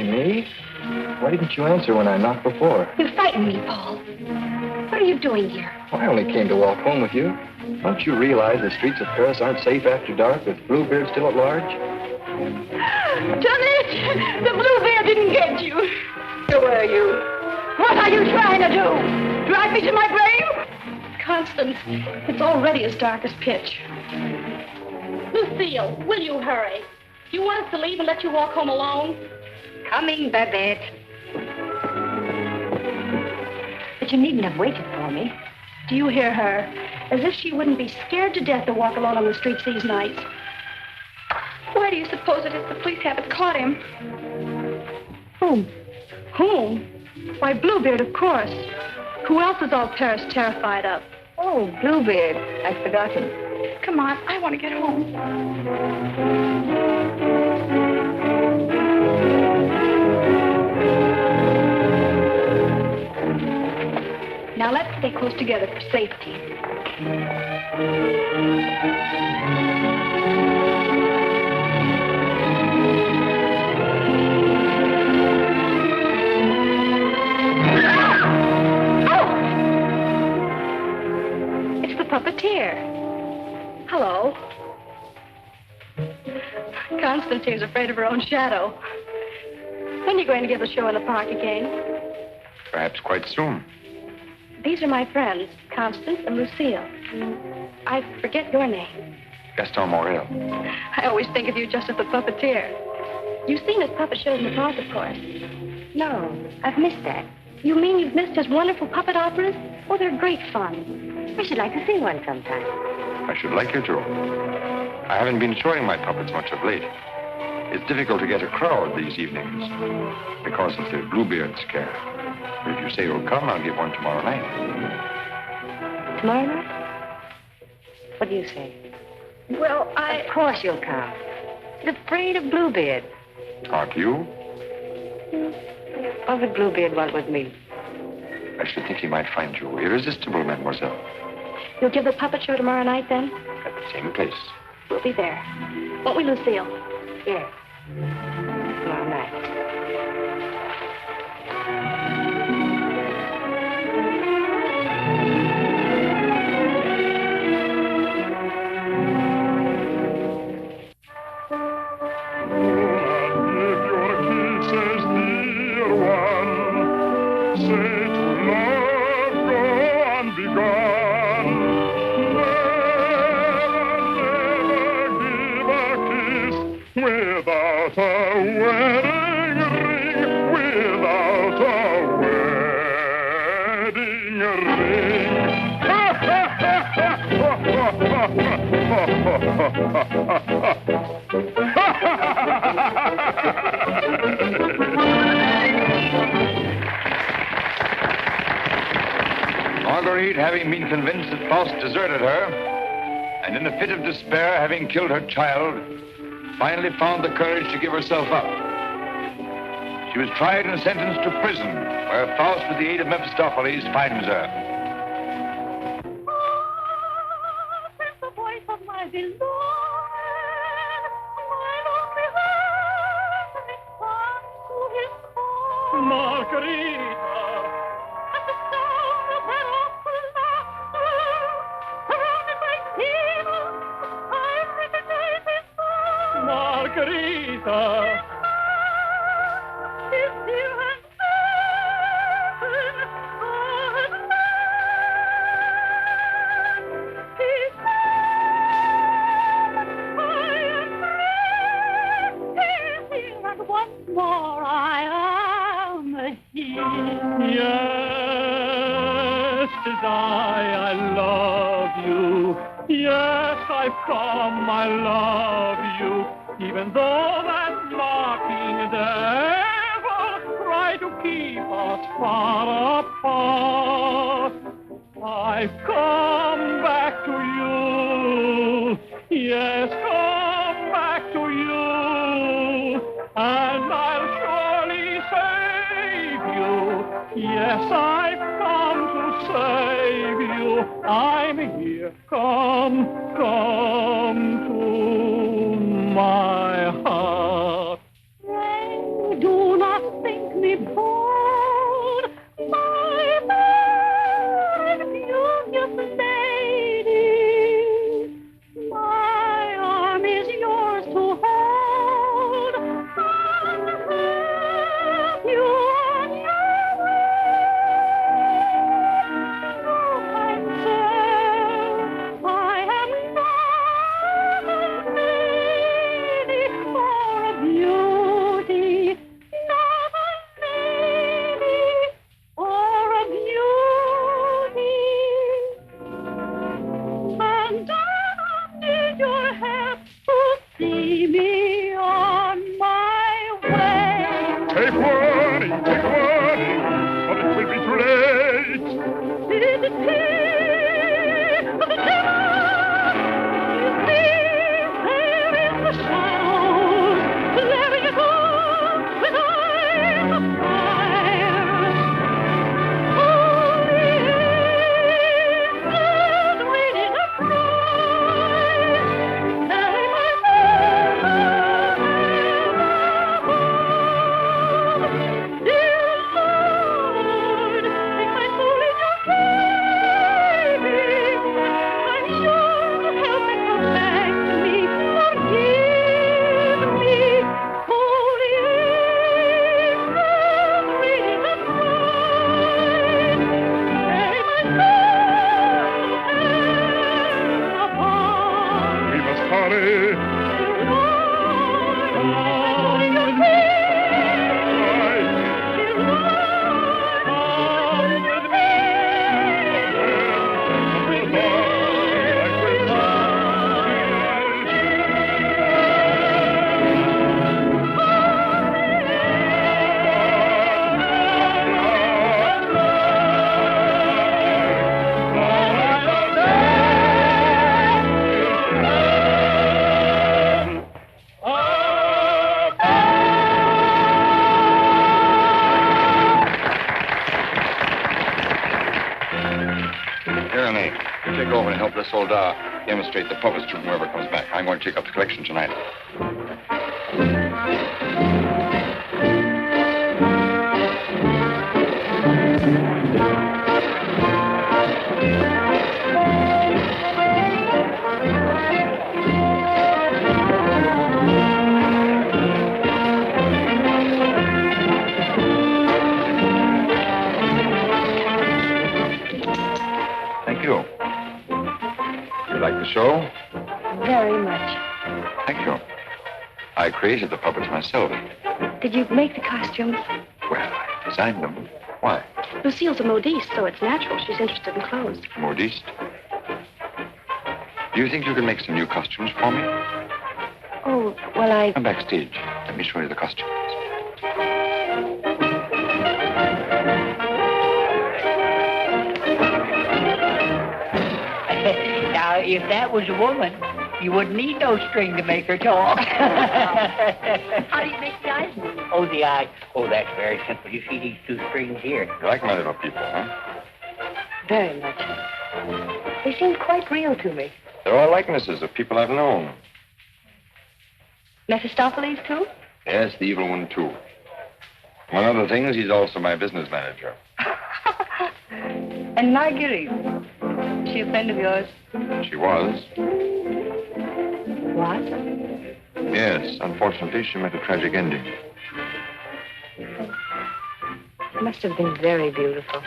Only me? Why didn't you answer when I knocked before? You frightened me, Paul. What are you doing here? Well, I only came to walk home with you. Don't you realize the streets of Paris aren't safe after dark with Bluebeard still at large? Jeanette! The Bluebeard didn't get you. Who are you? What are you trying to do? Drag me to my grave? Constance, it's already as dark as pitch. Lucille, will you hurry? Do you want us to leave and let you walk home alone? Coming, Babette. But you needn't have waited for me. Do you hear her? As if she wouldn't be scared to death to walk alone on the streets these nights. Why do you suppose it is the police haven't caught him? Whom? Whom? Why, Bluebeard, of course. Who else is all Paris terrified of? Oh, Bluebeard. I'd forgotten. Come on, I want to get home. Now let's stay close together for safety. It's the puppeteer. Hello. Constance here's afraid of her own shadow. When are you going to give a show in the park again? Perhaps quite soon. These are my friends, Constance and Lucille. I forget your name. Gaston Morrell. I always think of you just as the puppeteer. You've seen his puppet shows in the park, of course. No, I've missed that. You mean you've missed his wonderful puppet operas? Oh, they're great fun. I should like to see one sometime. I should like you to. I haven't been showing my puppets much of late. It's difficult to get a crowd these evenings because of the Bluebeard scare. But if you say you'll come, I'll give one tomorrow night. Tomorrow night? What do you say? Well, Of course you'll come. He's afraid of Bluebeard. Aren't you? What would Bluebeard want with me? I should think he might find you irresistible, mademoiselle. You'll give the puppet show tomorrow night, then? At the same place. We'll be there. Won't we, Lucille? Yes. Tomorrow night. Without a wedding ring, without a wedding ring. Marguerite, having been convinced that Faust deserted her, and in a fit of despair, having killed her child, finally found the courage to give herself up. She was tried and sentenced to prison, where Faust, with the aid of Mephistopheles, finds her. The voice of my beloved, Marguerite. at the sound of her awful laughter, surrounded by demons, I recognize his voice. Margarita. His dear and once more I am here. Yes, 'tis I love you. Yes, I've come, I love you. Even though that mocking devil try to keep us far apart, I've come back to you. Yes, come back to you. And I'll surely save you. Yes, I've come to save you. I'm here. Come to my heart. Pray do not Here, Annie. You take over and help this old demonstrate the puppets to whoever comes back. I'm going to take up the collection tonight. Thank you. You like the show? Very much. Thank you. I created the puppets myself. Did you make the costumes? Well, I designed them. Why? Lucille's a modiste, so it's natural she's interested in clothes. Modiste? Do you think you can make some new costumes for me? Oh, well, Come backstage. Let me show you the costumes. Now, if that was a woman, you wouldn't need no string to make her talk. How do you make the eyes move? Oh, the eye. Oh, that's very simple. You see these two strings here? You like my little people, huh? Very much. They seemed quite real to me. They're all likenesses of people I've known. Mephistopheles, too? Yes, the evil one, too. Among other things, he's also my business manager. And Marguerite. Is she a friend of yours? She was. What? Yes, unfortunately, she met a tragic ending. It must have been very beautiful.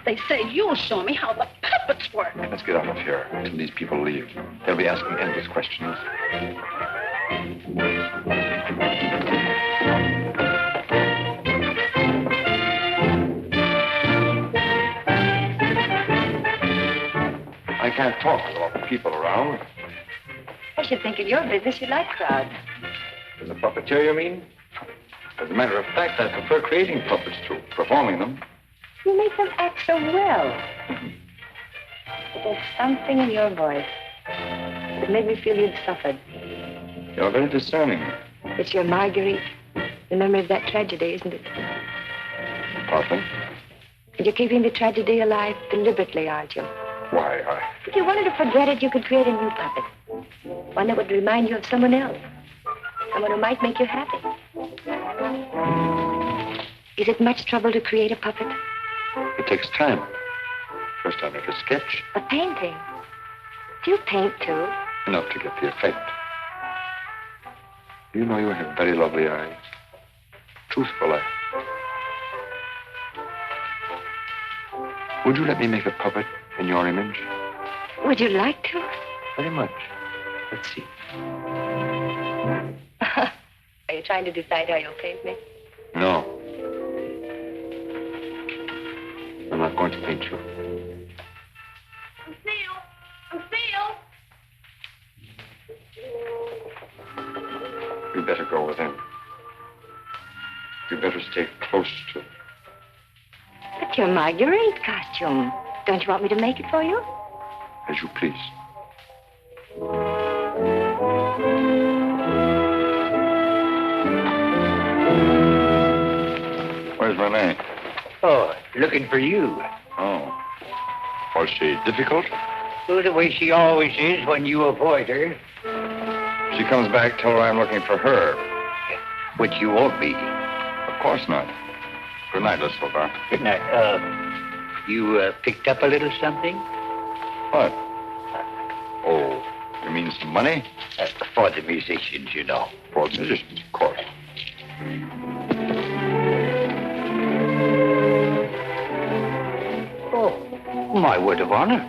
They say you'll show me how the puppets work. Let's get out of here until these people leave. They'll be asking endless questions. I can't talk with all the people around. I should think in your business you like crowds. As a puppeteer, you mean? As a matter of fact, I prefer creating puppets to performing them. You make them act so well. But there's something in your voice that made me feel you'd suffered. You're very discerning. It's your Marguerite, the memory of that tragedy, isn't it? Partly. And you're keeping the tragedy alive deliberately, aren't you? Why, If you wanted to forget it, you could create a new puppet. One that would remind you of someone else. Someone who might make you happy. Is it much trouble to create a puppet? It takes time. First I make a sketch. But painting. Do you paint, too? Enough to get the effect. You know you have very lovely eyes. Truthful eyes. Would you let me make a puppet in your image? Would you like to? Very much. Let's see. Are you trying to decide how you'll paint me? No. I'm not going to paint you. Lucille! You'd better go with him. You'd better stay close to him. But your Marguerite costume. Don't you want me to make it for you? As you please. Where's Renee? Oh, looking for you. Oh. Was she difficult? Well, the way she always is when you avoid her. She comes back, tell her I'm looking for her. Which you won't be. Of course not. Good night, Miss Silver. Good night. You picked up a little something? What? Oh, you mean some money? For the musicians, you know. For the musicians, of course. Oh, my word of honor.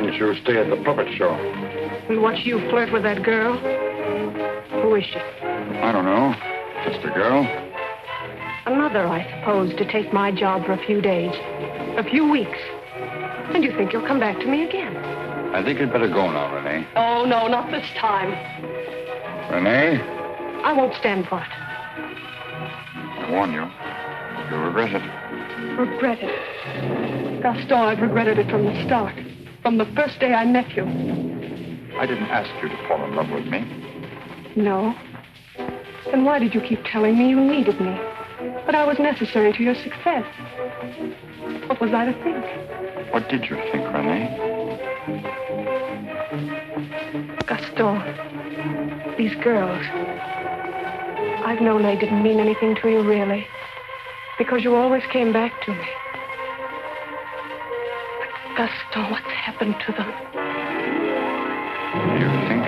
didn't you stay at the puppet show? And watch you flirt with that girl? Who is she? I don't know. Just a girl. Another, I suppose, to take my job for a few days. A few weeks. And you think you'll come back to me again? I think you'd better go now, Renee. Oh, no, not this time. Renee? I won't stand for it. I warn you. You'll regret it. Regret it? Gaston, I've regretted it from the start. From the first day I met you. I didn't ask you to fall in love with me. No. Then why did you keep telling me you needed me? That I was necessary to your success? What was I to think? What did you think, Renee? Gaston, these girls. I've known they didn't mean anything to you, really. Because you always came back to me. But Gaston, what's happened to them? You think?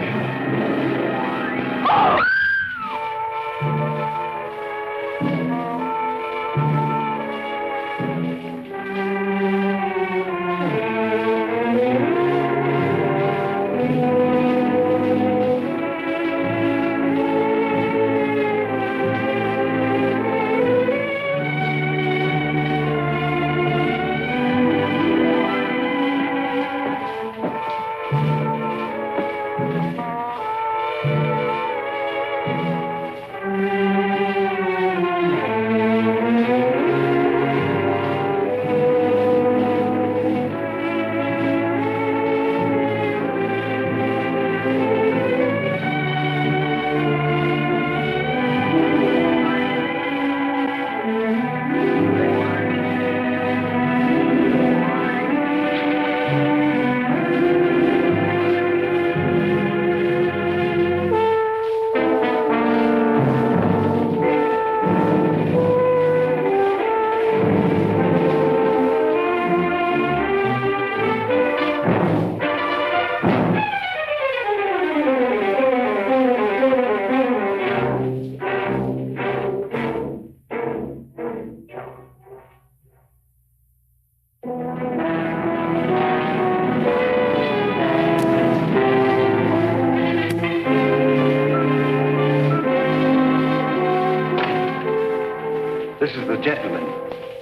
This is the gentleman.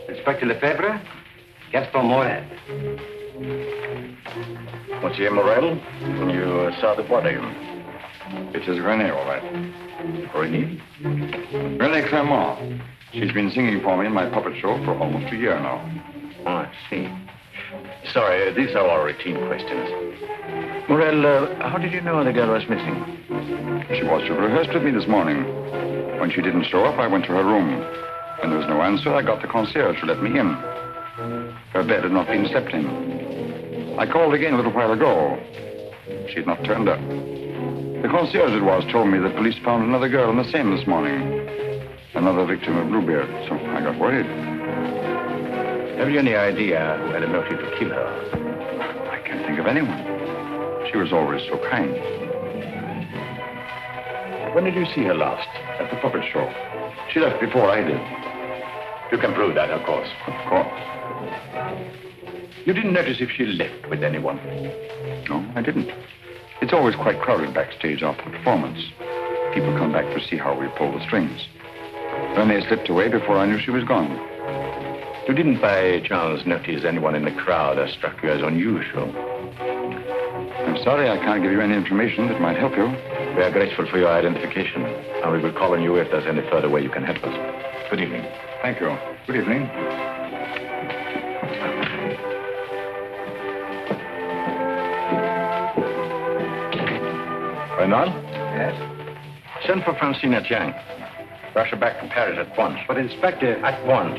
Inspector Lefebvre, Gaston Morrell. Monsieur Morrell, you saw the body. It is Renee, all right. Renee? Renee Clermont. She's been singing for me in my puppet show for almost a year now. Oh, I see. Sorry, these are all routine questions. Morrell, how did you know the girl was missing? She was to have rehearsed with me this morning. When she didn't show up, I went to her room. When there was no answer, I got the concierge to let me in. Her bed had not been slept in. I called again a little while ago. She had not turned up. The concierge it was told me that police found another girl in the Seine this morning. Another victim of Bluebeard, so I got worried. Have you any idea who had a motive to kill her? I can't think of anyone. She was always so kind. When did you see her last? At the puppet show. She left before I did. You can prove that, of course. Of course. You didn't notice if she left with anyone? No, I didn't. It's always quite crowded backstage after the performance. People come back to see how we pull the strings. Renee slipped away before I knew she was gone. You didn't by chance notice anyone in the crowd that struck you as unusual? I'm sorry I can't give you any information that might help you. We are grateful for your identification, and we will call on you if there's any further way you can help us. Good evening. Thank you. Good evening. Renaud? Yes? Send for Francine Etienne. Rush her back to Paris at once. But, Inspector... At once.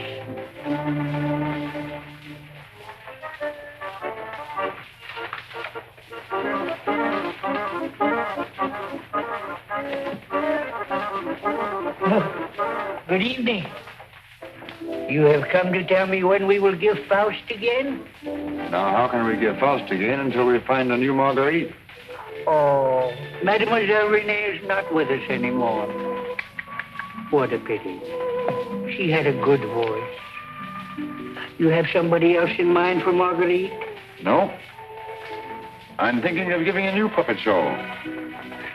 Good evening. You have come to tell me when we will give Faust again? Now, how can we give Faust again until we find a new Marguerite? Oh, Mademoiselle Renee is not with us anymore. What a pity. She had a good voice. You have somebody else in mind for Marguerite? No. I'm thinking of giving a new puppet show.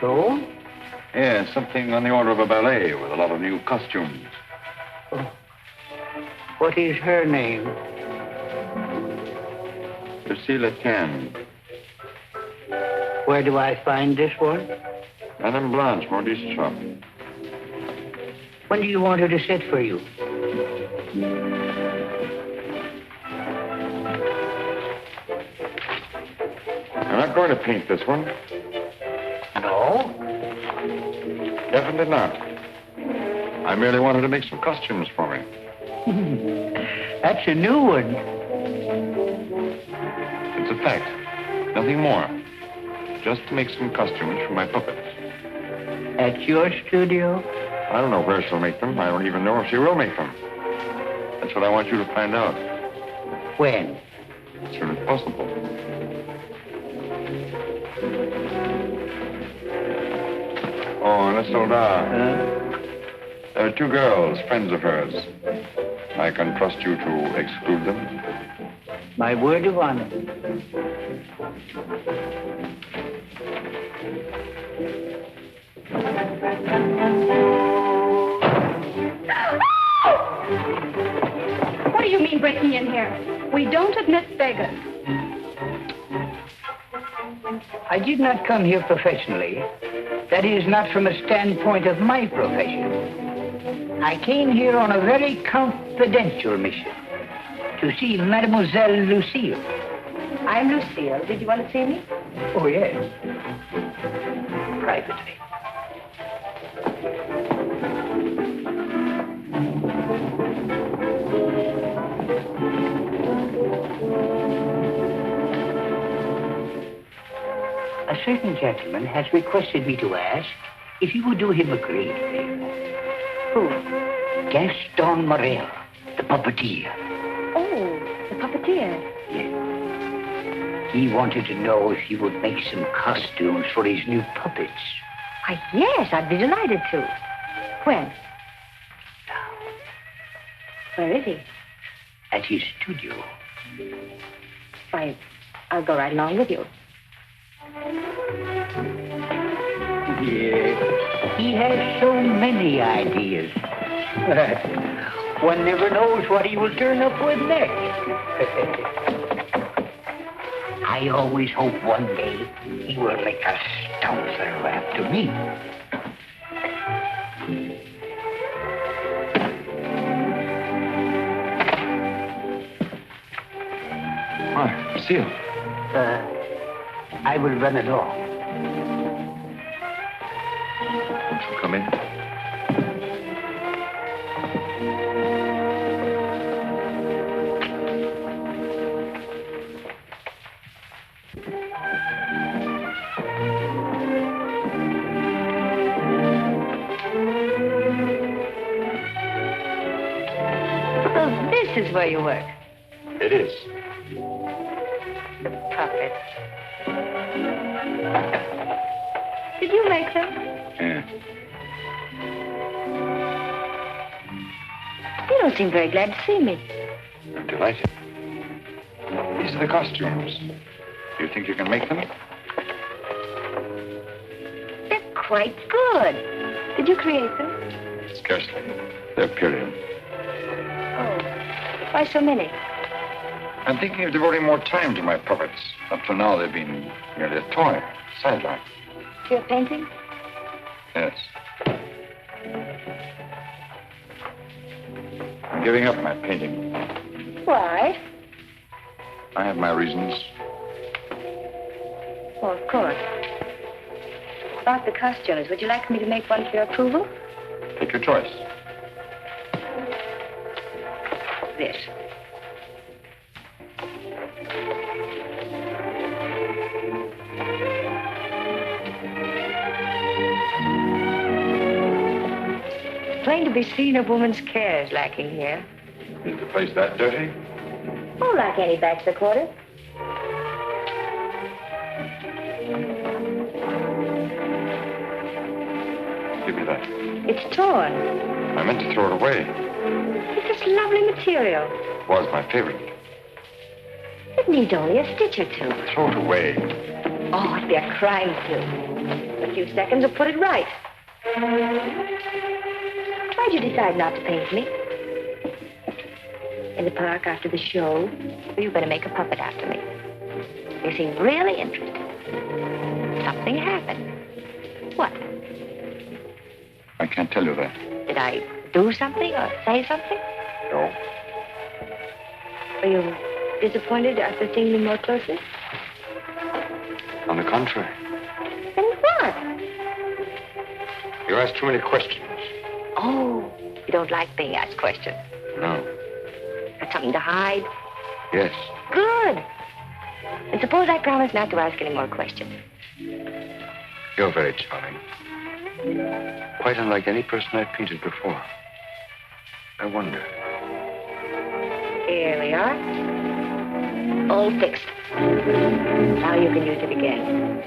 So? Yeah, something on the order of a ballet with a lot of new costumes. Oh. What is her name? Lucille Can. Where do I find this one? Madame Blanche, Maurice's shop. When do you want her to sit for you? I'm not going to paint this one. No? Definitely not. I merely wanted to make some costumes for me. That's a new one. It's a fact. Nothing more. Just to make some costumes for my puppets. At your studio? I don't know where she'll make them. I don't even know if she will make them. That's what I want you to find out. When? As soon as possible. Oh, Miss Soldat. There are two girls, friends of hers. I can trust you to exclude them. My word of honor. What do you mean breaking in here? We don't admit beggars. I did not come here professionally. That is, not from a standpoint of my profession. I came here on a very confidential mission to see Mademoiselle Lucille. I'm Lucille. Did you want to see me? Oh, yes. Privately. A certain gentleman has requested me to ask if you would do him a great favor. Who? Gaston Morrell, the puppeteer. Oh, the puppeteer. Yes. He wanted to know if you would make some costumes for his new puppets. Why, yes, I'd be delighted to. When? Now, Where is he? at his studio. Why, I'll go right along with you. Yeah, he has so many ideas. One never knows what he will turn up with next. I always hope one day he will make a stoutler after me. Hi, Lucille. I will run along. Won't you come in? So this is where you work. It is. The puppets. Did you make them? Yeah. You don't seem very glad to see me. I'm delighted. These are the costumes. Do you think you can make them? They're quite good. Did you create them? Scarcely. They're period. Oh, why so many? I'm thinking of devoting more time to my puppets. Up till now, they've been merely a toy, sideline. To your painting? Yes. I'm giving up my painting. Why? I have my reasons. Oh, of course. About the costumes, would you like me to make one for your approval? Take your choice. This. Plain to be seen a woman's care is lacking here. Is the place that dirty? Oh, like any bachelor quarter. Give me that. It's torn. I meant to throw it away. It's this lovely material. It was my favorite. It needs only a stitch or two. Throw it away. Oh, it'd be a crime to. A few seconds will put it right. Why'd you decide not to paint me? In the park after the show, were you going to make a puppet after me? You seemed really interested. Something happened. What? I can't tell you that. Did I do something or say something? No. Were you disappointed after seeing me more closely? On the contrary. Then what? You ask too many questions. Oh, you don't like being asked questions. No. Got something to hide? Yes. Good. And suppose I promise not to ask any more questions. You're very charming. Quite unlike any person I've painted before. I wonder. Here we are. All fixed. Now you can use it again.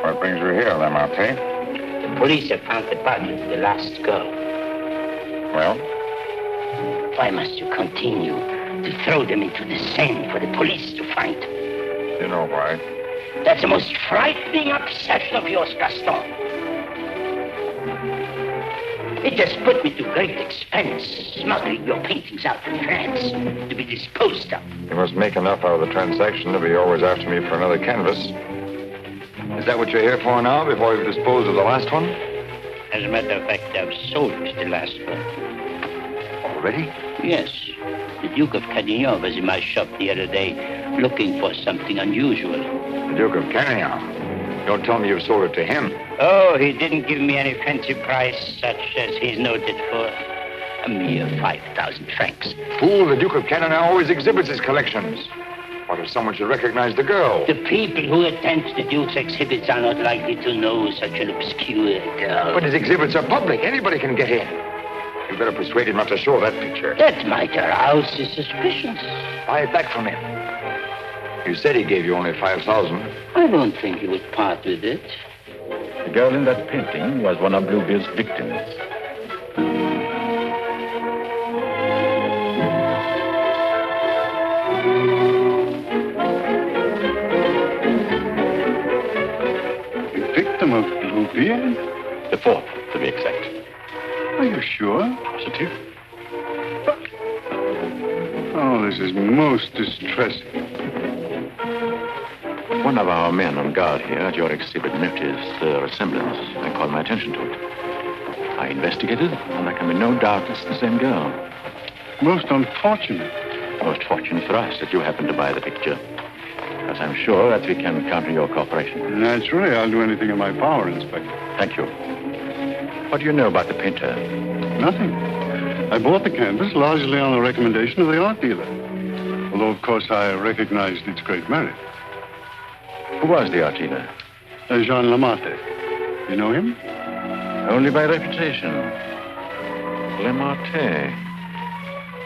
What brings you here, Lamarté? The police have found the body of the last girl. Well? Why must you continue to throw them into the Seine for the police to find? You know why. That's the most frightening obsession of yours, Gaston. It has put me to great expense smuggling your paintings out to France to be disposed of. You must make enough out of the transaction to be always after me for another canvas. Is that what you're here for now, before you've disposed of the last one? As a matter of fact, I've sold the last one. Already? Yes. The Duke of Carradine was in my shop the other day looking for something unusual. The Duke of Carradine? Don't tell me you've sold it to him. Oh, he didn't give me any fancy price such as he's noted for. A mere 5,000 francs. Fool, the Duke of Carradine always exhibits his collections. What if someone should recognize the girl? The people who attend the Duke's exhibits are not likely to know such an obscure girl. But his exhibits are public. Anybody can get in. You better persuade him not to show that picture. That might arouse his suspicions. Buy it back from him. You said he gave you only 5,000. I don't think he would part with it. The girl in that painting was one of Bluebeard's victims. Victim of Bluebeard? The fourth, to be exact. Are you sure? Positive. Oh, this is most distressing. One of our men on guard here at your exhibit noticed the resemblance and called my attention to it. I investigated, and there can be no doubt it's the same girl. Most unfortunate. Most fortunate for us that you happened to buy the picture. As I'm sure that we can count on your cooperation. Naturally, I'll do anything in my power, Inspector. Thank you. What do you know about the painter? Nothing. I bought the canvas largely on the recommendation of the art dealer. Although, of course, I recognized its great merit. Who was the art dealer? Jean Lamarté. You know him? Only by reputation. Lamarté.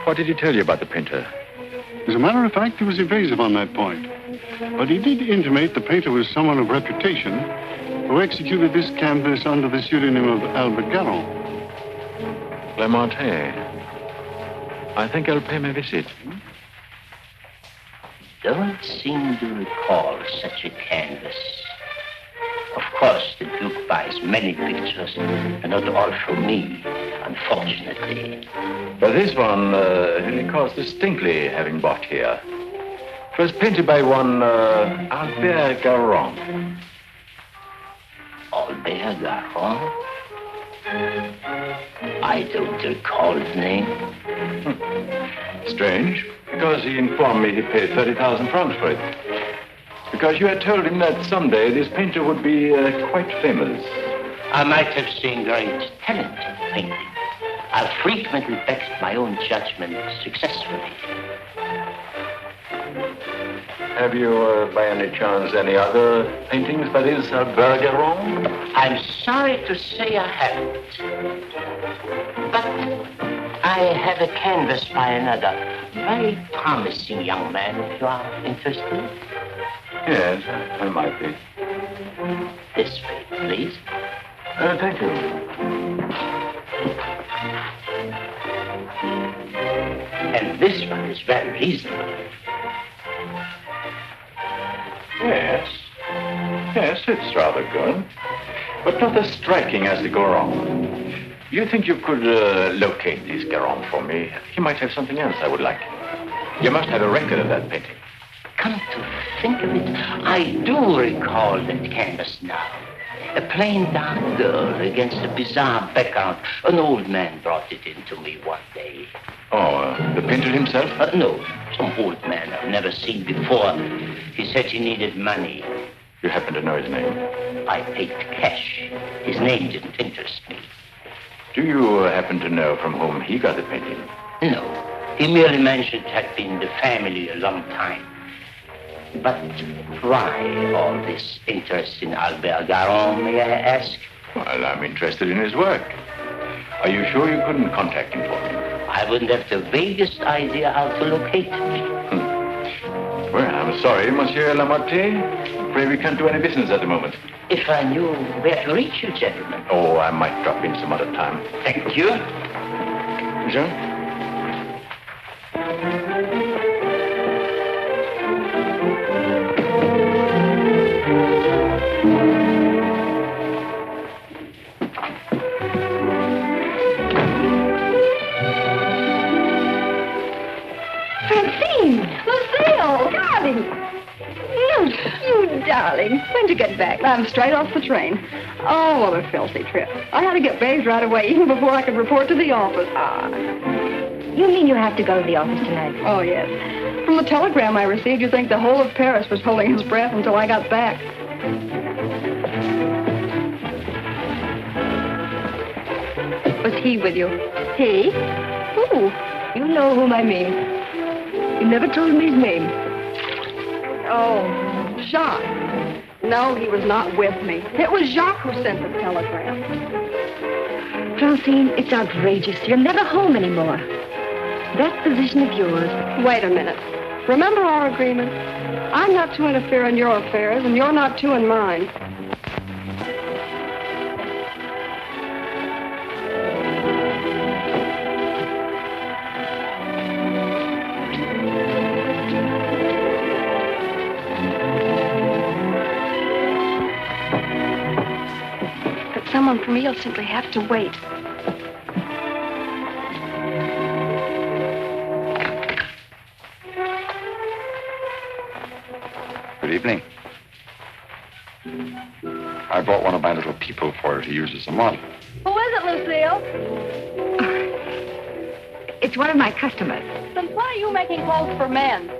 What did he tell you about the painter? As a matter of fact, he was evasive on that point. But he did intimate the painter was someone of reputation who executed this canvas under the pseudonym of Albert Garron. Lamarté. I think I'll pay my visit. Don't seem to recall such a canvas. Of course, the Duke buys many pictures, and not all from me, unfortunately. But this one, he recalls distinctly having bought here. It was painted by one Albert Garron. Albert Garron? I don't recall the name. Strange, because he informed me he paid 30,000 francs for it. Because you had told him that someday this painter would be quite famous. I might have seen great talent in painting. I've frequently backed my own judgment successfully. Have you, by any chance, any other paintings by this Bergeron? I'm sorry to say I haven't. But I have a canvas by another very promising young man, if you are interested. Yes, I might be. This way, please. Thank you. And this one is very reasonable. Yes. Yes, it's rather good. But not as striking as the Goron. You think you could locate this Goron for me? He might have something else I would like. You must have a record of that painting. Come to think of it, I do recall that canvas now. A plain dark girl against a bizarre background. An old man brought it in to me one day. Oh, the painter himself? No, some old man I've never seen before. He said he needed money. You happen to know his name? I paid cash. His name didn't interest me. Do you happen to know from whom he got the painting? No, he merely mentioned it had been the family a long time. But why all this interest in Albert Garon, may I ask? Well, I'm interested in his work. Are you sure you couldn't contact him for me? I wouldn't have the vaguest idea how to locate him. Well, I'm sorry, Monsieur Lamotte. Afraid we can't do any business at the moment. If I knew where to reach you, gentlemen. Oh, I might drop in some other time. Thank you. Jean? You darling. When'd you get back? I'm straight off the train. Oh, what a filthy trip. I had to get bathed right away, even before I could report to the office. You mean you have to go to the office tonight? Oh, yes. From the telegram I received, you'd think the whole of Paris was holding his breath until I got back. Was he with you? He? Who? You know whom I mean. You never told me his name. Oh, Jacques. No, he was not with me. It was Jacques who sent the telegram. Francine, it's outrageous. You're never home anymore. That position of yours. Wait a minute. Remember our agreement? I'm not to interfere in your affairs, and you're not to in mine. Someone for me will simply have to wait. Good evening. I brought one of my little people for her to use as a model. Who is it, Lucille? It's one of my customers. Then why are you making clothes for men?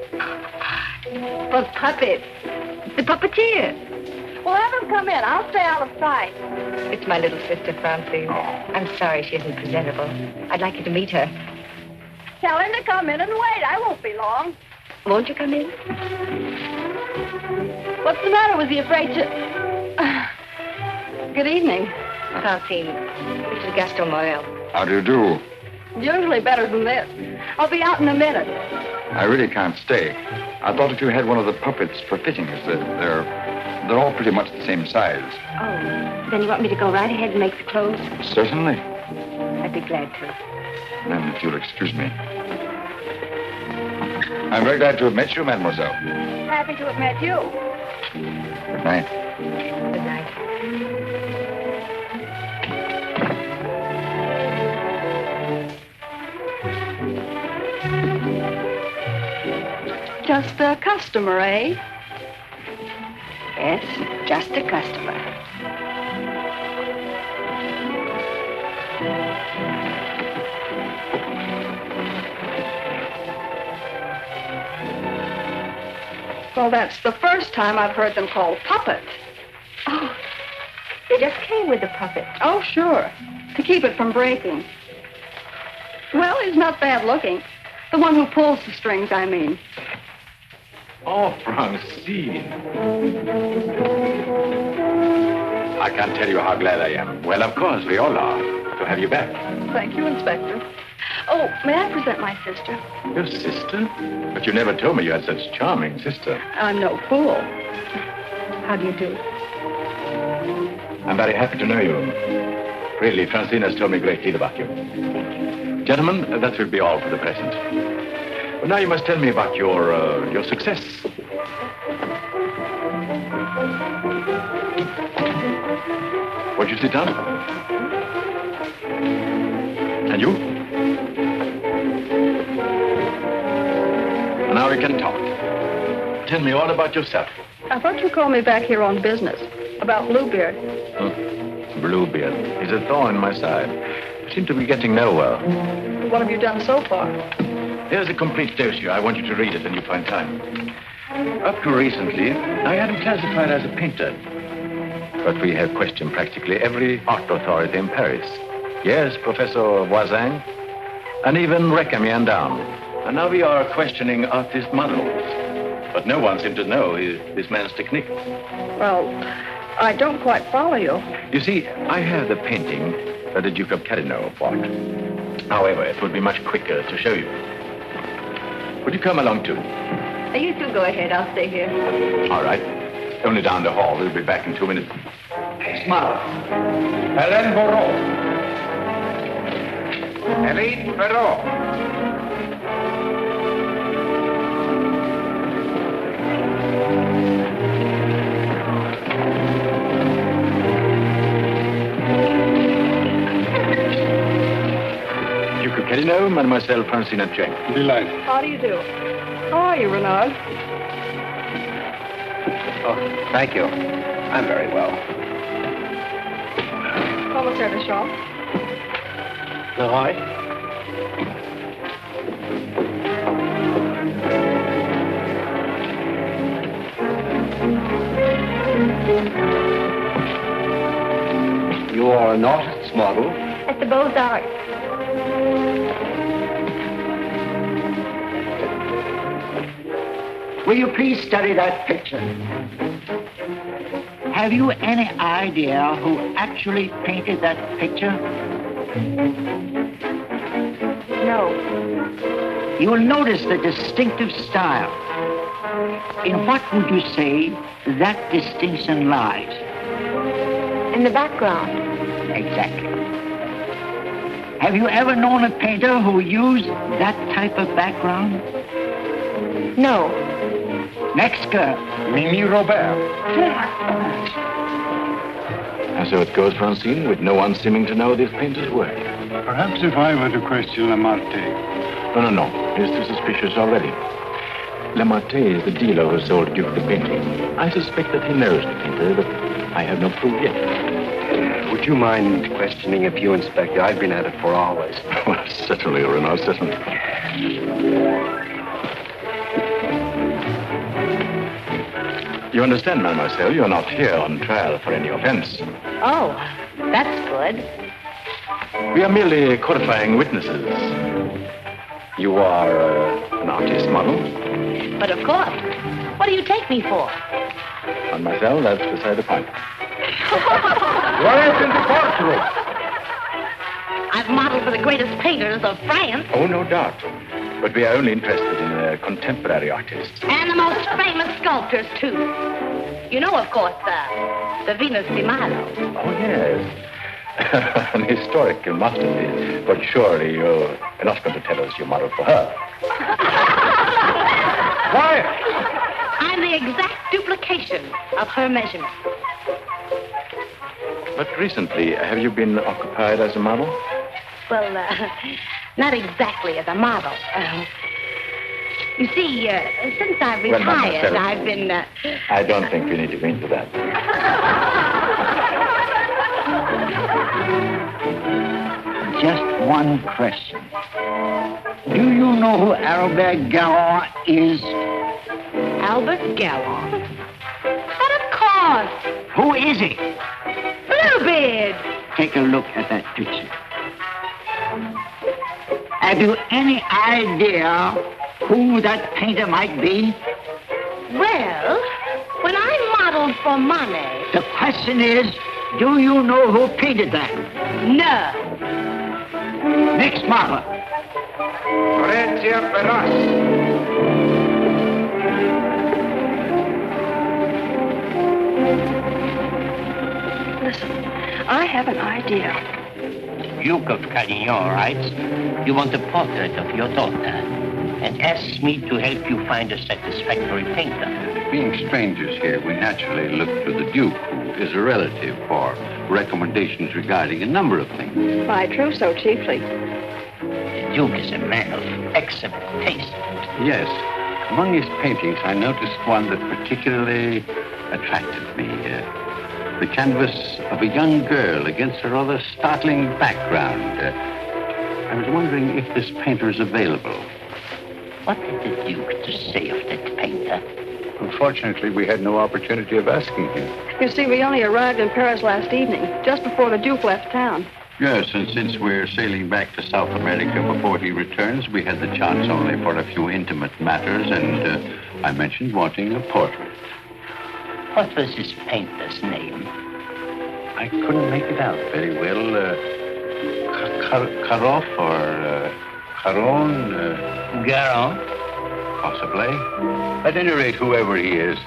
For puppets. The puppeteer. Well, have him come in. I'll stay out of sight. It's my little sister, Francine. I'm sorry she isn't presentable. I'd like you to meet her. Tell him to come in and wait. I won't be long. Won't you come in? What's the matter? Was he afraid to... Good evening. Francine, this is Gaston Morrell. How do you do? Usually better than this. I'll be out in a minute. I really can't stay. I thought if you had one of the puppets for fittings, they're all pretty much the same size. Oh, then you want me to go right ahead and make the clothes? Certainly. I'd be glad to. Then, if you'll excuse me. I'm very glad to have met you, mademoiselle. Happy to have met you. Good night. Good night. Just a customer, eh? Yes, just a customer. Well, that's the first time I've heard them called puppets. Oh, they just came with the puppet. Oh, sure. To keep it from breaking. Well, he's not bad looking. The one who pulls the strings, I mean. Oh, Francine. I can't tell you how glad I am. Well, of course, we all are, to have you back. Thank you, Inspector. Oh, may I present my sister? Your sister? But you never told me you had such a charming sister. I'm no fool. How do you do? I'm very happy to know you. Really, Francine has told me a great deal about you. Gentlemen, that will be all for the present. Well, now you must tell me about your success. Won't you sit down? And you? Now we can talk. Tell me all about yourself. I thought you called me back here on business. About Bluebeard. Bluebeard. He's a thorn in my side. I seem to be getting nowhere. What have you done so far? Here's a complete dossier. I want you to read it when you find time. Up to recently, I had him classified as a painter. But we have questioned practically every art authority in Paris. Yes, Professor Voisin, and even Recamier down. And now we are questioning artist models. But no one seems to know this man's technique. Well, I don't quite follow you. You see, I have the painting that the Duke of Carradine bought. However, it would be much quicker to show you. Would you come along too? You two go ahead. I'll stay here. All right. Only down the hall. We'll be back in 2 minutes. Smile. Hélène Moreau. Hélène Moreau. Carradine, Mademoiselle Francine G. Delighted. How do you do? How are you, Renard? Oh, thank you. I'm very well. Commissaire de Shaw. Leroy? You are an artist's model? At the Beaux-Arts. Will you please study that picture? Have you any idea who actually painted that picture? No. You will notice the distinctive style. In what would you say that distinction lies? In the background. Exactly. Have you ever known a painter who used that type of background? No. Next girl. Mimi Robert. And so it goes, Francine, with no one seeming to know this painter's work. Perhaps if I were to question Lamartine. No. He's too suspicious already. Lamartine is the dealer who sold Duke the painting. I suspect that he knows the painter, but I have no proof yet. Would you mind questioning a few, Inspector? I've been at it for hours. Well, certainly, Renard, certainly. You understand, mademoiselle, you're not here on trial for any offense. Oh, that's good. We are merely qualifying witnesses. You are an artist model? But of course. What do you take me for? Mademoiselle, that's beside the point. Right in the courtroom. I've modeled for the greatest painters of France. Oh, no doubt. But we are only interested in contemporary artists. And the most famous sculptors, too. You know, of course, the Venus de Milo. Oh, yes. An historical masterpiece. But surely you're not going to tell us you modeled for her. Quiet. I'm the exact duplication of her measurements. But recently, have you been occupied as a model? Well, not exactly as a model. You see, since I've retired, mademoiselle, I've been... I don't think we need to go into that. Just one question. Do you know who Albert Garron is? Albert Garron? But of course. Who is he? Bluebeard. Take a look at that picture. Have you any idea who that painter might be? Well, when I modeled for money... The question is, do you know who painted that? No. Next model. Regia Peras. Listen, I have an idea. Duke of Carradine writes, you want a portrait of your daughter and asks me to help you find a satisfactory painter. Being strangers here, we naturally look to the Duke, who is a relative, for recommendations regarding a number of things. Why, true so chiefly. The Duke is a man of excellent taste. Yes. Among his paintings, I noticed one that particularly attracted me. The canvas of a young girl against a rather startling background. I was wondering if this painter is available. What did the Duke to say of that painter? Unfortunately, we had no opportunity of asking him. You see, we only arrived in Paris last evening, just before the Duke left town. Yes, and since we're sailing back to South America before he returns, we had the chance only for a few intimate matters, and I mentioned wanting a portrait. What was this painter's name? I couldn't make it out very well. Karoff or Caron? Garon? Possibly. At any rate, whoever he is,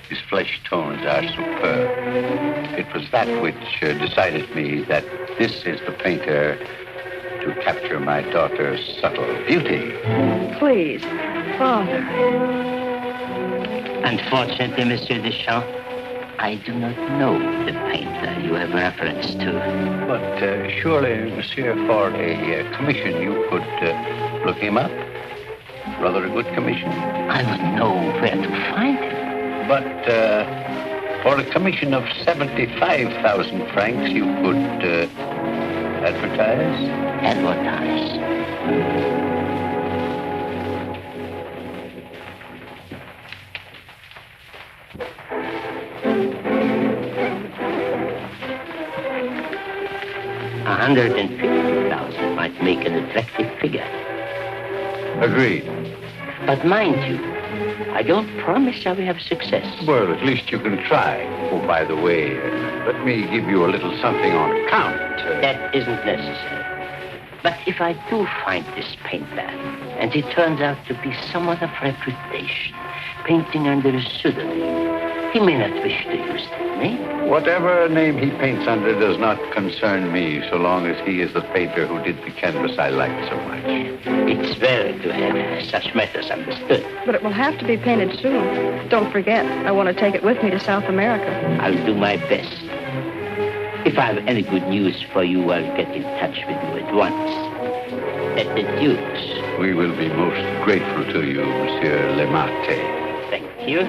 his flesh tones are superb. It was that which decided me that this is the painter to capture my daughter's subtle beauty. Please, Father. Unfortunately, Monsieur Deschamps, I do not know the painter you have reference to. But surely, Monsieur, for a commission, you could look him up. Rather a good commission. I would know where to find him. But for a commission of 75,000 francs, you could advertise? Advertise. 150,000 might make an attractive figure. Agreed. But mind you, I don't promise I will have success. Well, at least you can try. Oh, by the way, let me give you a little something on account. That isn't necessary. But if I do find this painter, and he turns out to be someone of reputation, painting under a pseudonym, he may not wish to use that name. Whatever name he paints under does not concern me, so long as he is the painter who did the canvas I like so much. It's well to have such matters understood. But it will have to be painted soon. Don't forget, I want to take it with me to South America. I'll do my best. If I have any good news for you, I'll get in touch with you at once. At the Duke's. We will be most grateful to you, Monsieur Lemarte. Thank you.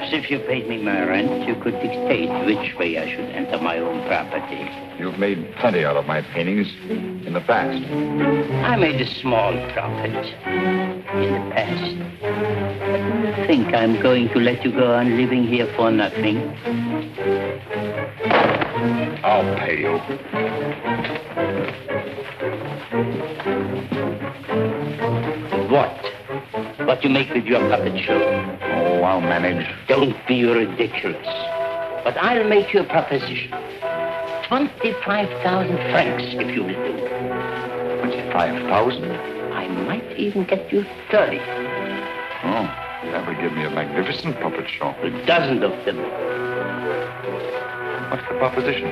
If you paid me my rent, you could dictate which way I should enter my own property. You've made plenty out of my paintings in the past. I made a small profit in the past. But do you think I'm going to let you go on living here for nothing? I'll pay you. What you make with your puppet show? Oh, I'll manage. Don't be ridiculous. But I'll make you a proposition. 25,000 francs, if you will do. 25,000? I might even get you 30. Oh, that would give me a magnificent puppet show. A dozen of them. What's the proposition?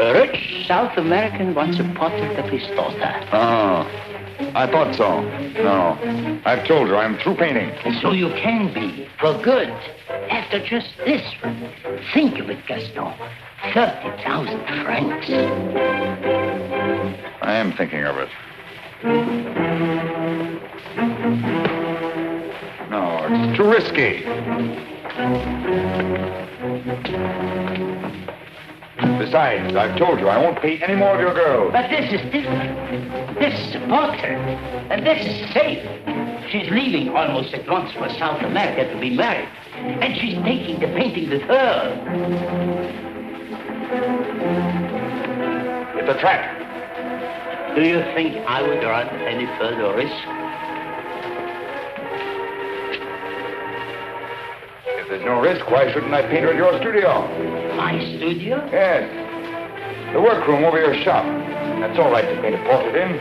A rich South American wants a portrait of his daughter. Oh, I thought so. No. I've told her I'm through painting. So you can be, for good. After just this one. Think of it, Gaston. 30,000 francs. I am thinking of it. No, it's too risky. Besides, I've told you I won't pay any more of your girls. But this is different. This is a portrait. And this is safe. She's leaving almost at once for South America to be married. And she's taking the painting with her. It's a trap. Do you think I would run any further risk? If there's no risk, why shouldn't I paint her at your studio? My studio? Yes. The workroom over your shop. That's all right to paint a portrait in.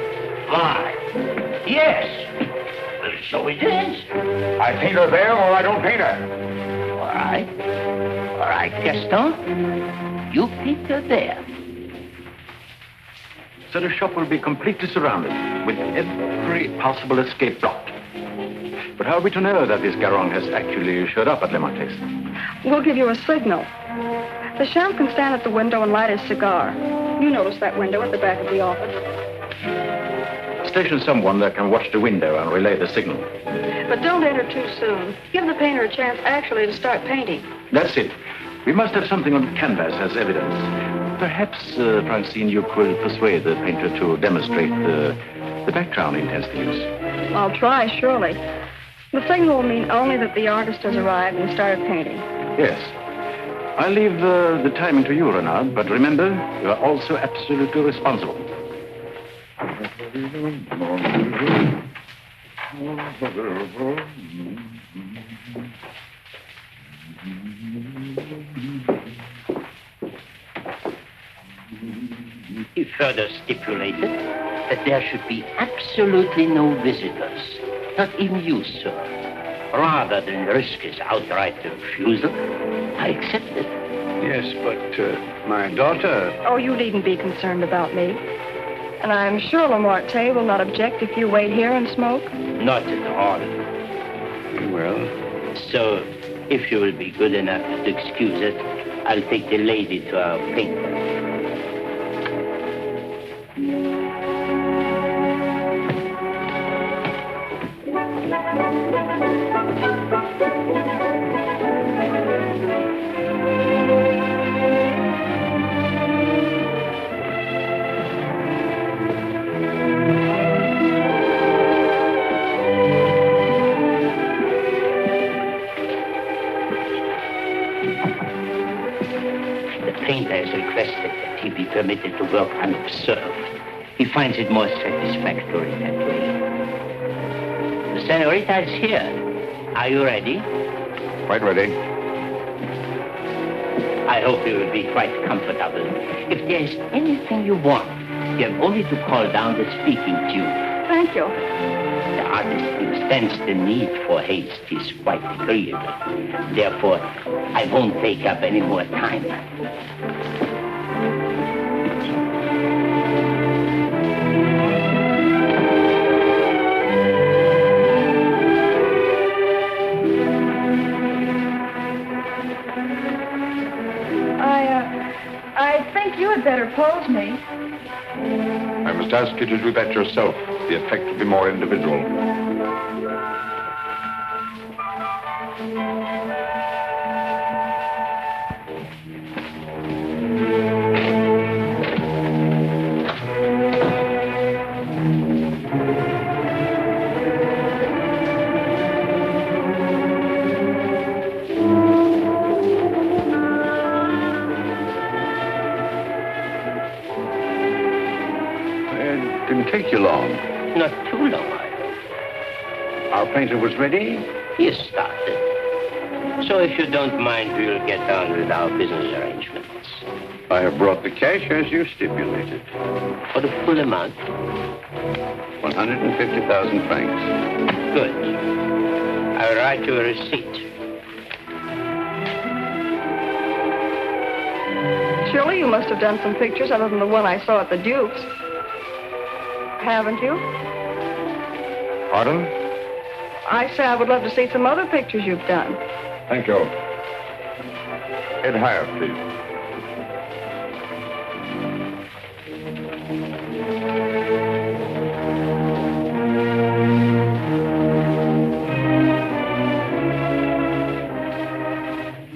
Why? Yes. Well, so it is. I paint her there or I don't paint her. All right. All right, Gaston. You paint her there. So the shop will be completely surrounded with every possible escape blocked. But how are we to know that this Garron has actually showed up at Le Marquis? We'll give you a signal. The chef can stand at the window and light his cigar. You notice that window at the back of the office. Station someone that can watch the window and relay the signal. But don't enter too soon. Give the painter a chance actually to start painting. That's it. We must have something on canvas as evidence. Perhaps, Francine, you could persuade the painter to demonstrate the background he intends to use. I'll try, surely. The signal will mean only that the artist has arrived and started painting. Yes. I'll leave the timing to you, Renard, but remember, you are also absolutely responsible. He further stipulated that there should be absolutely no visitors, not even you, sir. Rather than risk his outright refusal, I accepted. Yes, but my daughter... Oh, you needn't be concerned about me. And I'm sure Lamarte will not object if you wait here and smoke. Not at all. Well... So, if you will be good enough to excuse us, I'll take the lady to our painter. Permitted to work unobserved. He finds it more satisfactory that way. The senorita is here. Are you ready? Quite ready. I hope you will be quite comfortable. If there is anything you want, you have only to call down the speaking tube. Thank you. The artist understands the need for haste. He's quite agreeable. Therefore, I won't take up any more time. I think you had better pose me. I must ask you to do that yourself. The effect will be more individual. Take you long. Not too long. Our painter was ready? He started. So if you don't mind, we'll get on with our business arrangements. I have brought the cash as you stipulated. For the full amount? 150,000 francs. Good. I'll write you a receipt. Surely you must have done some pictures other than the one I saw at the Duke's. Haven't you? Pardon? I say I would love to see some other pictures you've done. Thank you. Head higher, please.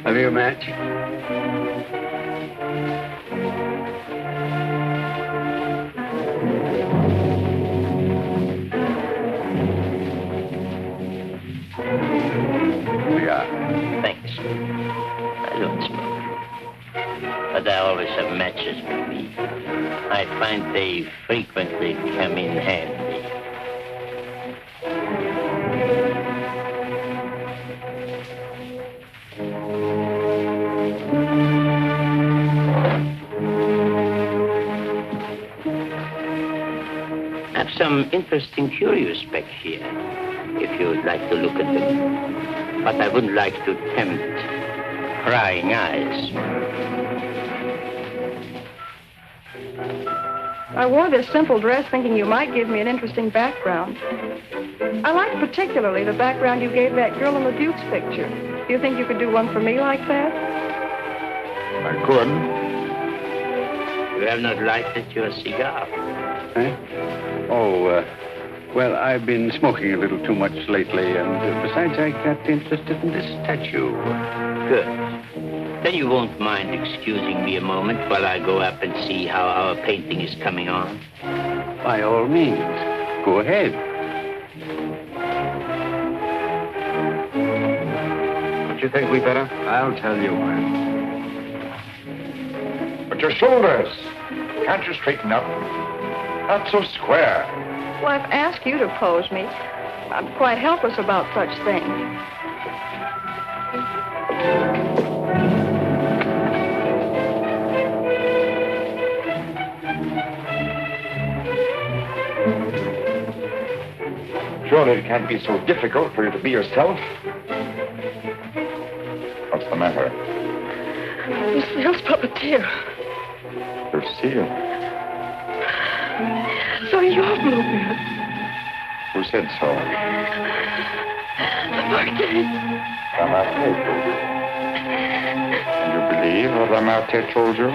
Have you a match? Thanks. I don't smoke. But I always have matches with me. I find they frequently come in handy. I have some interesting curios back here, if you would like to look at them. But I wouldn't like to tempt prying eyes. I wore this simple dress thinking you might give me an interesting background. I like particularly the background you gave that girl in the Duke's picture. Do you think you could do one for me like that? I could. You have not lighted your cigar. Eh? Oh, well, I've been smoking a little too much lately, and besides, I got interested in this statue. Good. Then you won't mind excusing me a moment while I go up and see how our painting is coming on? By all means. Go ahead. Don't you think we better? I'll tell you when. But your shoulders. Can't you straighten up? Not so square. Well, I've asked you to pose me. I'm quite helpless about such things. Surely it can't be so difficult for you to be yourself. What's the matter? Lucille's puppeteer. Lucille. So you're Bluebeard. Who said so? The Marquis. And you believe what Amarte told you?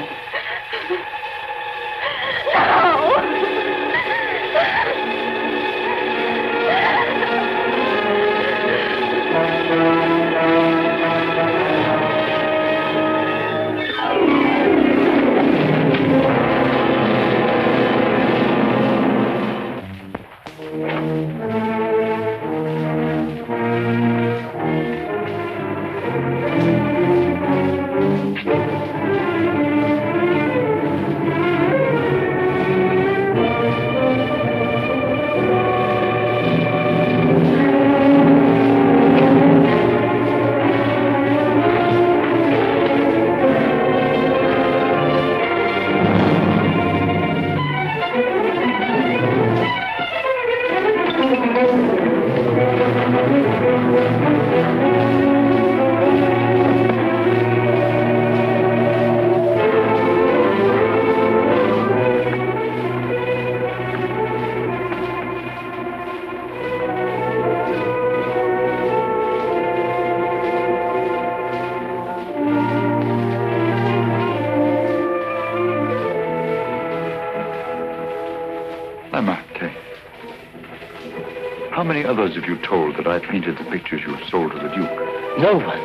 How many others have you told that I painted the pictures you sold to the Duke? No one.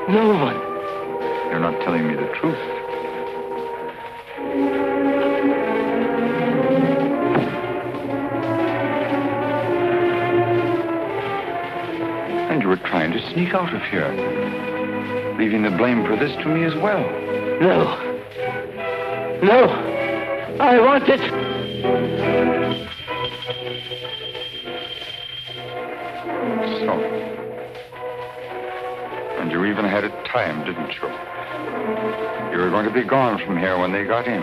No one. You're not telling me the truth. And you were trying to sneak out of here, leaving the blame for this to me as well. No. No. I want it. So. And you even had it timed, didn't you? You were going to be gone from here when they got in.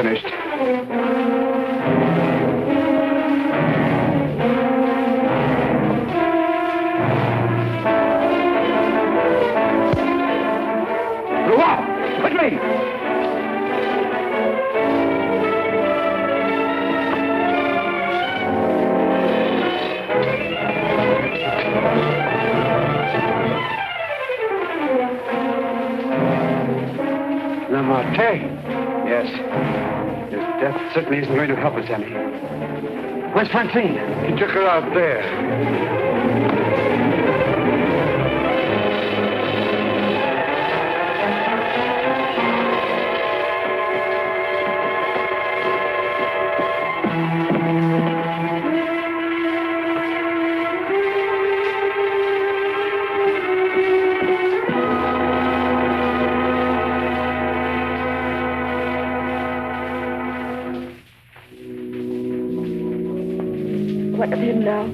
finished. Quickly! Yes. His death certainly isn't going to help us any. Where's Francine? He took her out there. What of him now?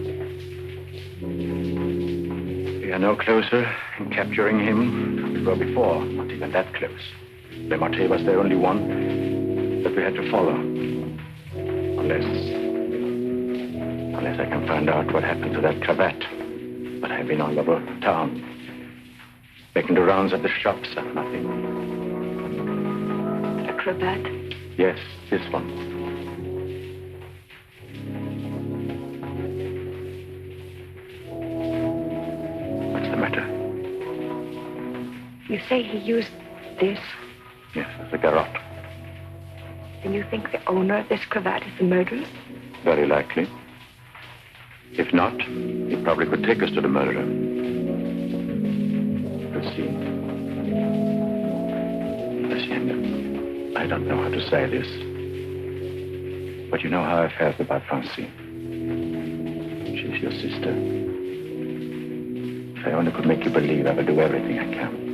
We are no closer in capturing him than we were before. Not even that close. Le Marté was the only one that we had to follow. Unless I can find out what happened to that cravat. But I've been all over town, making the rounds of the shops and nothing. The cravat? Yes, this one. You say he used this? Yes, it's a garrote. Then you think the owner of this cravat is the murderer? Very likely. If not, he probably could take us to the murderer. We'll see. Listen, I don't know how to say this, but you know how I felt about Francine. She's your sister. If I only could make you believe, I would do everything I can.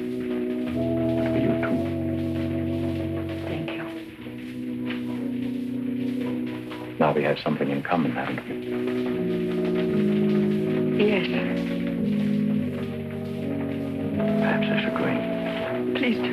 Now we have something in common, haven't we? Yes. Perhaps I should go in. Please do.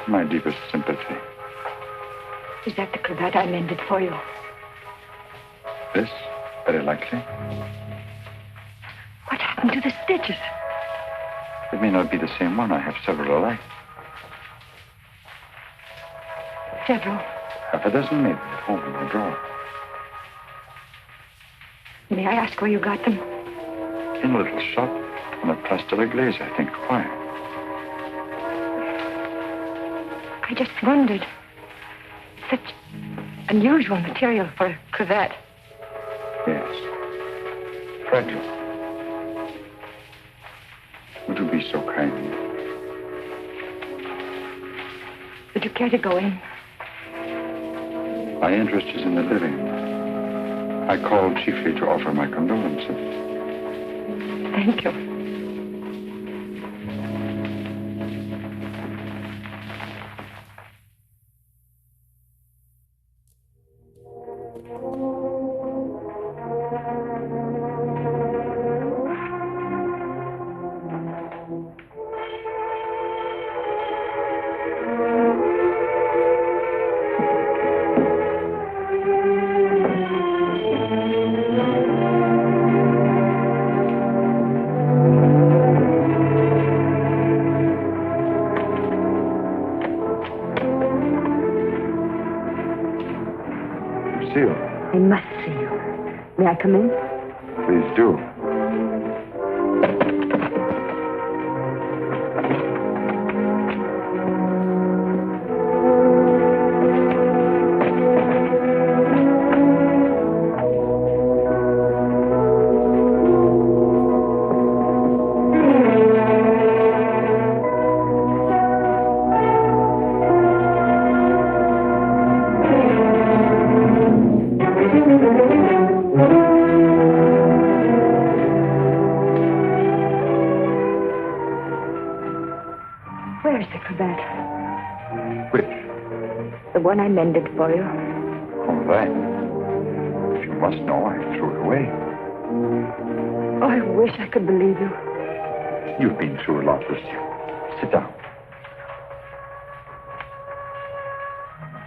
My deepest sympathy. Is that the cravat I mended for you? This? Very likely. What happened to the stitches? It may not be the same one. I have several alike. Several? Half a dozen, maybe, at home in my drawer. May I ask where you got them? In a little shop on a Place de l'Église, I think. Why? I just wondered. Such unusual material for a cravat. Yes. Fragile. Would you be so kind? Would you care to go in? My interest is in the living. I called chiefly to offer my condolences. Thank you. I must see you. May I come in? Please do. for that. Which? The one I mended for you. Oh, that. If you must know, I threw it away. Oh, I wish I could believe you. You've been through a lot, Lucy. Sit down.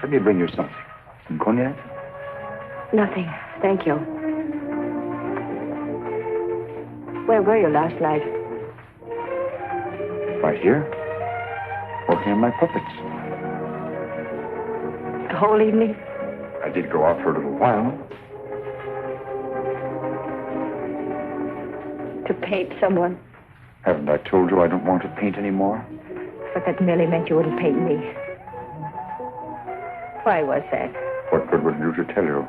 Let me bring you something. Some cognac? Nothing, thank you. Where were you last night? Right here. Working on my puppets. The whole evening? I did go out for a little while. To paint someone. Haven't I told you I don't want to paint anymore? But that merely meant you wouldn't paint me. Why was that? What good would it do to tell you?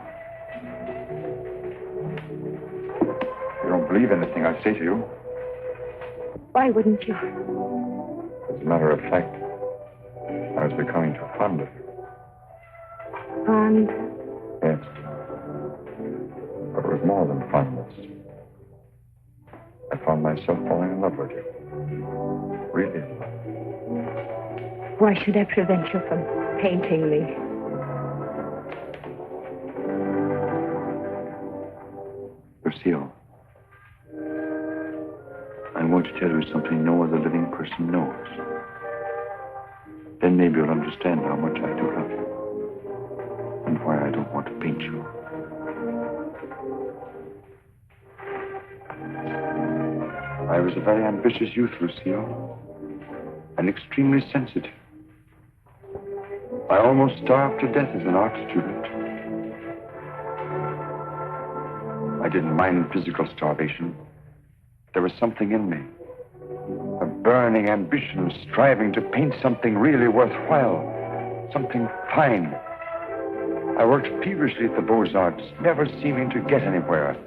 You don't believe anything I say to you. Why wouldn't you? As a matter of fact, I was becoming too fond of you. Fond? Yes. But it was more than fondness. I found myself falling in love with you. Really in love. Why should I prevent you from painting me? Lucille, I want to tell you something no other living person knows. Then maybe you'll understand how much I do love you. And why I don't want to paint you. I was a very ambitious youth, Lucille. And extremely sensitive. I almost starved to death as an art student. I didn't mind physical starvation. There was something in me. A burning ambition, striving to paint something really worthwhile. Something fine. I worked feverishly at the Beaux-Arts, never seeming to get anywhere.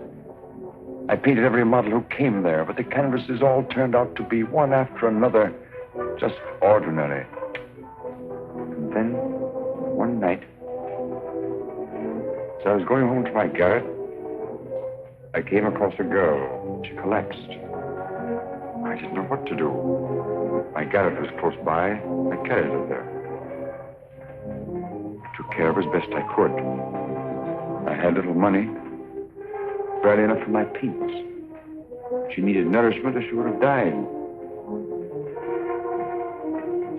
I painted every model who came there, but the canvases all turned out to be one after another, just ordinary. And then, one night, as I was going home to my garret, I came across a girl. She collapsed. I didn't know what to do. My garret was close by. I carried her there. I took care of her as best I could. I had little money, barely enough for my paints. She needed nourishment or she would have died.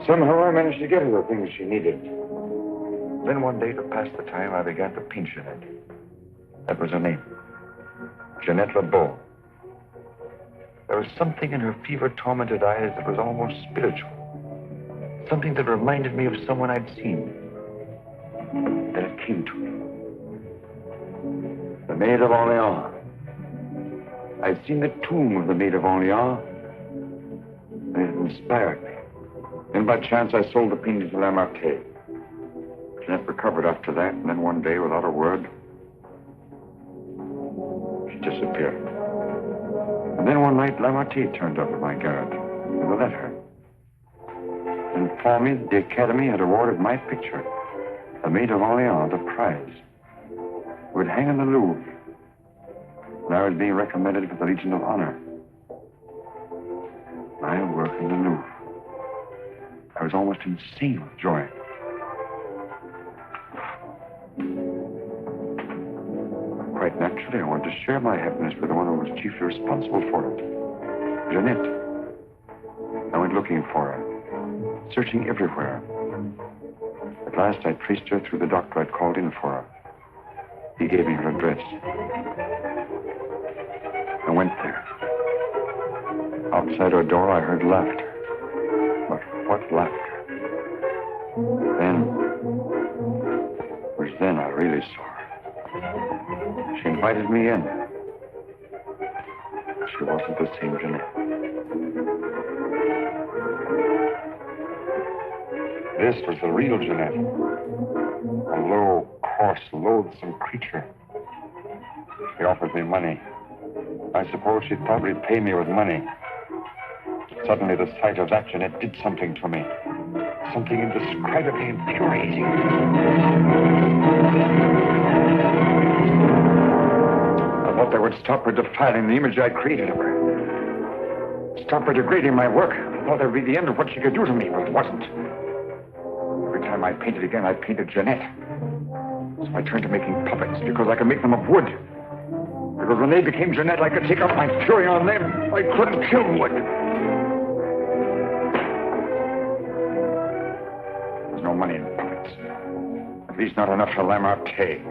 Somehow I managed to get her the things she needed. Then one day, to pass the time, I began to paint Jeanette. That was her name. Jeanette LeBeau. There was something in her fever-tormented eyes that was almost spiritual. Something that reminded me of someone I'd seen. Then it came to me. The Maid of Orleans. I'd seen the tomb of the Maid of Orleans, and it inspired me. Then by chance I sold the painting to Lamartine. Jeanette recovered after that, and then one day, without a word, she disappeared. And then one night, Lamartine turned up at my garret with a letter. And informed me that the Academy had awarded my picture, The Maid of Orleans, the prize. It would hang in the Louvre. And I was being recommended for the Legion of Honor. My work in the Louvre. I was almost insane with joy. Quite naturally, I wanted to share my happiness with the one who was chiefly responsible for it. Jeanette. I went looking for her, searching everywhere. At last, I traced her through the doctor I'd called in for her. He gave me her address. I went there. Outside her door, I heard laughter. But what laughter? Then I really saw her. She invited me in. She wasn't the same Jeanette. This was the real Jeanette. A low, coarse, loathsome creature. She offered me money. I suppose she thought she'd pay me with money. Suddenly, the sight of that Jeanette did something to me. Something indescribably infuriating. I thought that would stop her defiling the image I'd created of her. Stop her degrading my work. I thought that would be the end of what she could do to me, but it wasn't. Every time I painted again, I painted Jeanette. So I turned to making puppets because I could make them of wood. Because when they became Jeanette, I could take out my fury on them. I couldn't kill wood. There's no money in puppets. At least not enough for Lamartine.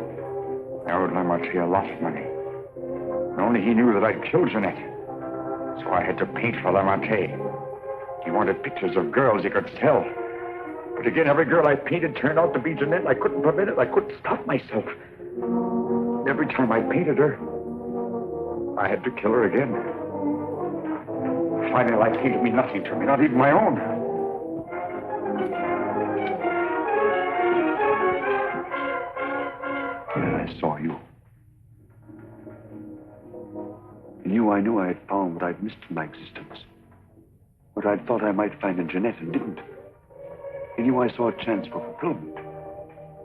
I owed Lamartine a lot of money. And only he knew that I'd killed Jeanette. So I had to paint for Lamartine. He wanted pictures of girls he could sell. But again, every girl I painted turned out to be Jeanette. I couldn't prevent it. I couldn't stop myself. Every time I painted her, I had to kill her again. Finally, life seemed to mean nothing to me, not even my own. Then I saw you. In you, I knew I had found what I'd missed in my existence. What I'd thought I might find in Jeanette and didn't. In you, I saw a chance for fulfillment.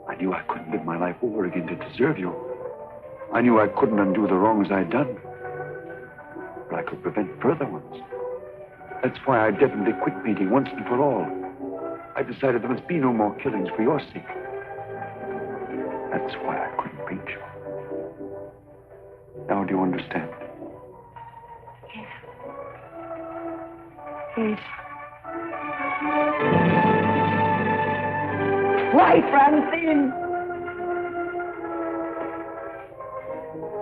I knew I couldn't live my life over again to deserve you. I knew I couldn't undo the wrongs I'd done. But I could prevent further ones. That's why I definitely quit painting once and for all. I decided there must be no more killings for your sake. That's why I couldn't paint you. Now do you understand? Yes. Why, Francine?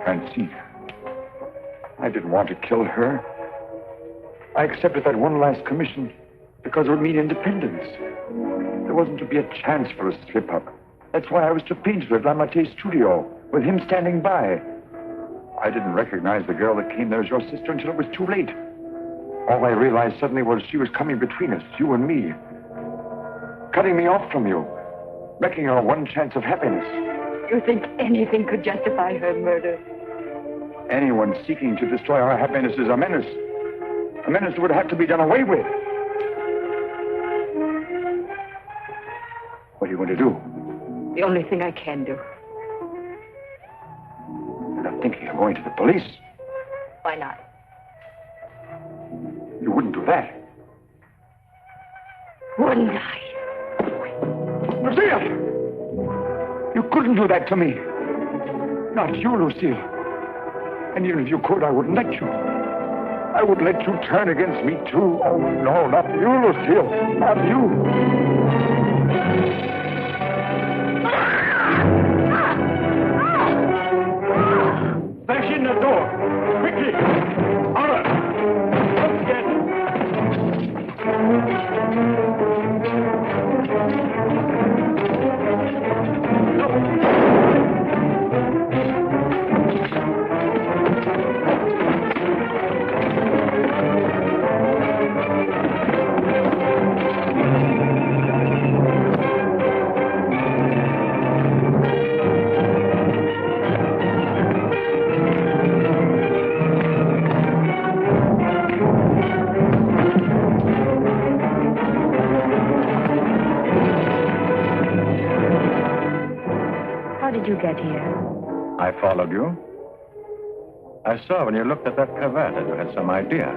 Francine. I didn't want to kill her. I accepted that one last commission because it would mean independence. There wasn't to be a chance for a slip-up. That's why I was to paint her at Lamartine's studio, with him standing by. I didn't recognize the girl that came there as your sister until it was too late. All I realized suddenly was she was coming between us, you and me. Cutting me off from you. Wrecking our one chance of happiness. You think anything could justify her murder? Anyone seeking to destroy our happiness is a menace. A menace that would have to be done away with. What are you going to do? The only thing I can do. You're not thinking of going to the police. Why not? You wouldn't do that. Wouldn't I? Lucille! You couldn't do that to me. Not you, Lucille. And even if you could, I wouldn't let you. I would let you turn against me, too. Oh, no, not you, Lucille. Not you. Bash in the door. Quickly. Ulmer. Let's get you get here? I followed you. I saw when you looked at that cravat that you had some idea.